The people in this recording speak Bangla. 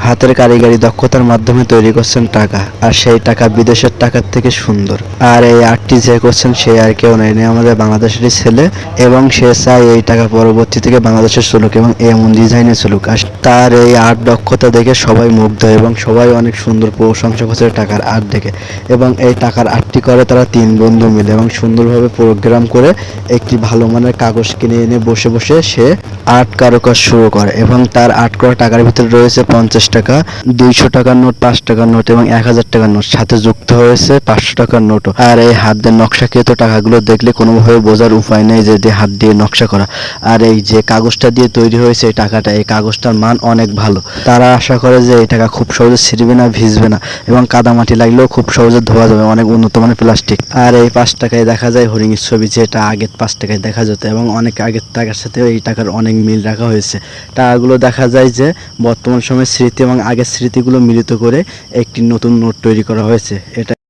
হাতের কারিগরি দক্ষতার মাধ্যমে তৈরি করছেন টাকা, আর সেই টাকা বিদেশের টাকার থেকে সুন্দর। আর এই আর্টটি যে করছেন সে আর কেউ নয়, ইনি আমাদের বাংলাদেশেরই ছেলে, এবং সে চায় এই টাকা পরবর্তী থেকে বাংলাদেশের চলুক এবং এমন ডিজাইনে চলুক। আর তার এই আর্ট দক্ষতা দেখে সবাই মুগ্ধ এবং সবাই অনেক সুন্দর প্রশংসা করছে টাকার আর্ট দেখে। এবং এই টাকার আর্টটি করে তারা 3 বন্ধু মিলে এবং সুন্দরভাবে প্রোগ্রাম করে একটি ভালো মানের কাগজ কিনে এনে বসে বসে সে আর্ট কারুকাজ শুরু করে। এবং তার আর্ট করা টাকার ভিতরে রয়েছে 50 টাকা, 200 টাকার নোট, 5 টাকার নোট এবং 1000 টাকার নোট, সাথে যুক্ত হয়েছে 500 টাকার নোটও। আর এই হাত দিয়ে নকশাকৃত টাকাগুলো দেখলে কোনোভাবে বোঝার উপায় নেই যে হাত দিয়ে নকশা করা। আর এই যে কাগজটা দিয়ে তৈরি হয়েছে এই টাকাটা, এই কাগজটার মান অনেক ভালো। তারা আশা করে যে এই টাকা খুব সহজে ছিঁড়বে না, ভিজবে না এবং কাদামাটি লাগলেও খুব সহজে ধোয়া যাবে, অনেক উন্নত মানের প্লাস্টিক। আর এই 5 টাকায় দেখা যায় হরিণের ছবি, যেটা আগের 5 টাকায় দেখা যেত, এবং অনেক আগের টাকার সাথে এই টাকার অনেক মিল রাখা হয়েছে। টাকাগুলো দেখা যায় যে বর্তমান সময়ের স্মৃতি এবং আগের স্মৃতিগুলো মিলিত করে একটি নতুন নোট তৈরি করা হয়েছে। এটা